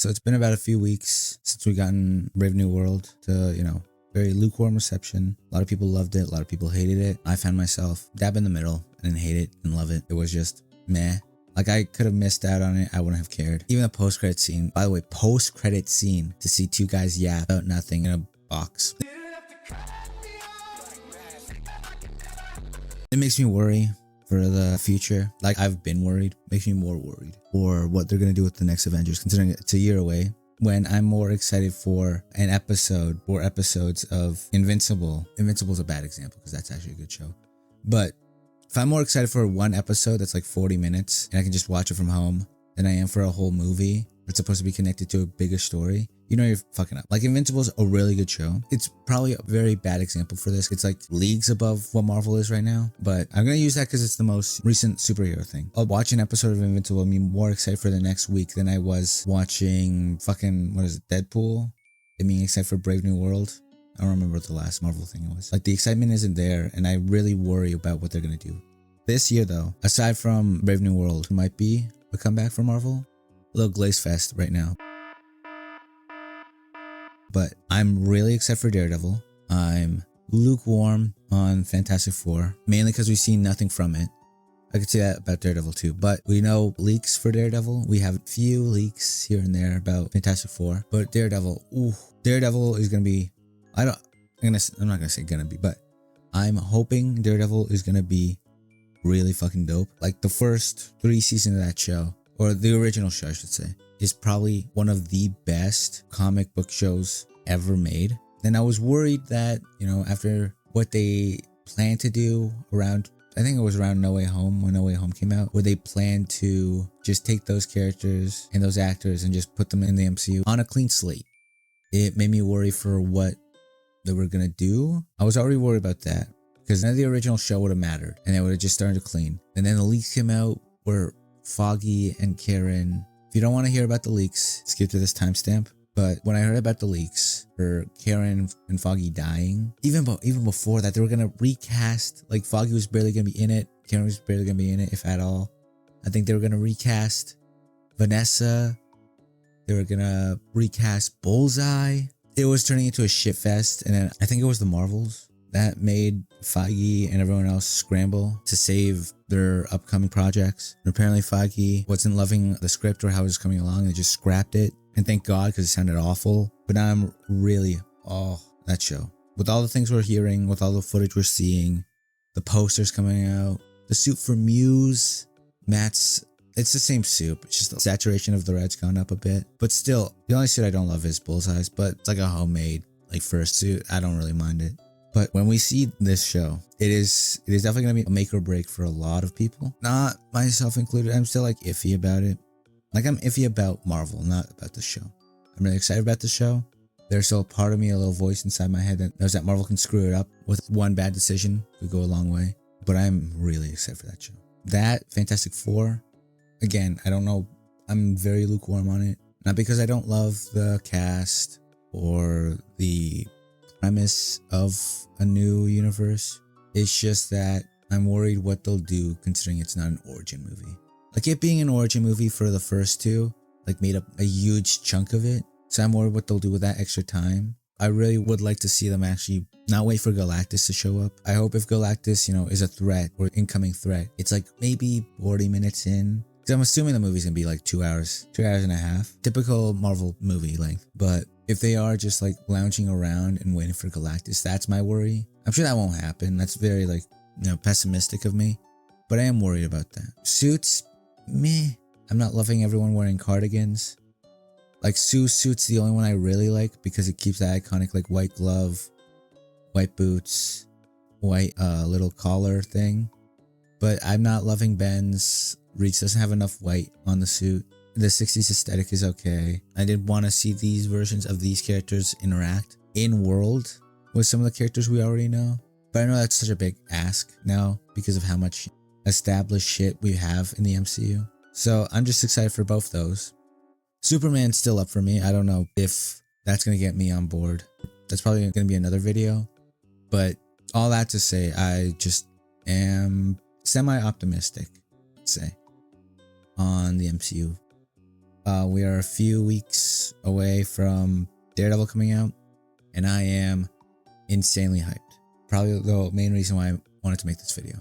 So it's been about a few weeks since we gotten Brave New World to, very lukewarm reception. A lot of people loved it. A lot of people hated it. I found myself dab in the middle. I didn't hate it, didn't love it. It was just meh. Like I could have missed out on it. I wouldn't have cared. Even the post-credit scene, by the way, post-credit scene to see two guys yap about nothing in a box. It makes me worry for the future. Like I've been worried, makes me more worried for what they're going to do with the next Avengers, considering it's a year away, when I'm more excited for an episode or episodes of Invincible. Invincible's a bad example because that's actually a good show. But if I'm more excited for one episode that's like 40 minutes and I can just watch it from home than I am for a whole movie that's supposed to be connected to a bigger story, you're fucking up. Like Invincible's a really good show. It's probably a very bad example for this. It's like leagues above what Marvel is right now, but I'm going to use that because it's the most recent superhero thing. I'll watch an episode of Invincible and be more excited for the next week than I was watching Deadpool, and being excited for Brave New World. I don't remember what the last Marvel thing was. Like the excitement isn't there, and I really worry about what they're going to do. This year though, aside from Brave New World, might be a comeback for Marvel. A little glaze fest right now. But I'm really excited for Daredevil. I'm lukewarm on Fantastic Four, mainly because we've seen nothing from it. I could say that about Daredevil too, but we know leaks for Daredevil. We have a few leaks here and there about Fantastic Four, but Daredevil is gonna be. I'm not gonna say gonna be, but I'm hoping Daredevil is gonna be really fucking dope. Like the first 3 seasons of that show, or the original show, I should say, is probably one of the best comic book shows ever made. And I was worried that, after what they planned to do around, I think it was around No Way Home, when No Way Home came out, where they planned to just take those characters and those actors and just put them in the MCU on a clean slate. It made me worry for what they were gonna do. I was already worried about that because none of the original show would have mattered and they would have just started to clean. And then the leaks came out where Foggy and Karen. If you don't want to hear about the leaks, skip to this timestamp. But when I heard about the leaks for Karen and Foggy dying, even before that, they were gonna recast. Like Foggy was barely gonna be in it, Karen was barely gonna be in it, if at all. I think they were gonna recast Vanessa. They were gonna recast Bullseye. It was turning into a shit fest, and then I think it was the Marvels that made Feige and everyone else scramble to save their upcoming projects. And apparently Feige wasn't loving the script or how it was coming along. They just scrapped it. And thank God, because it sounded awful. But now I'm really, that show. With all the things we're hearing, with all the footage we're seeing, the posters coming out, the suit for Muse, it's the same soup. It's just the saturation of the red's gone up a bit. But still, the only suit I don't love is Bullseye's, but it's like a homemade, first suit. I don't really mind it. But when we see this show, it is definitely going to be a make or break for a lot of people. Not myself included. I'm still iffy about it. I'm iffy about Marvel, not about the show. I'm really excited about the show. There's still a part of me, a little voice inside my head that knows that Marvel can screw it up with one bad decision. Could go a long way. But I'm really excited for that show. That, Fantastic Four, again, I don't know. I'm very lukewarm on it. Not because I don't love the cast or the premise of a new universe. It's just that I'm worried what they'll do considering it's not an origin movie. It being an origin movie for the first two, made up a huge chunk of it. So I'm worried what they'll do with that extra time. I really would like to see them actually not wait for Galactus to show up. I hope if Galactus, is a threat or incoming threat, it's maybe 40 minutes in. Because I'm assuming the movie's gonna be 2 hours, 2 hours and a half. Typical Marvel movie length. But if they are just lounging around and waiting for Galactus, that's my worry. I'm sure that won't happen. That's very pessimistic of me. But I am worried about that. Suits, meh. I'm not loving everyone wearing cardigans. Sue's suit's the only one I really like because it keeps that iconic white glove, white boots, white little collar thing. But I'm not loving Ben's. Reach doesn't have enough white on the suit. The 60s aesthetic is okay. I did want to see these versions of these characters interact in world with some of the characters we already know. But I know that's such a big ask now because of how much established shit we have in the MCU. So I'm just excited for both those. Superman's still up for me. I don't know if that's going to get me on board. That's probably going to be another video. But all that to say, I just am semi-optimistic, let's say, on the MCU We are a few weeks away from Daredevil coming out, and I am insanely hyped. Probably the main reason why I wanted to make this video.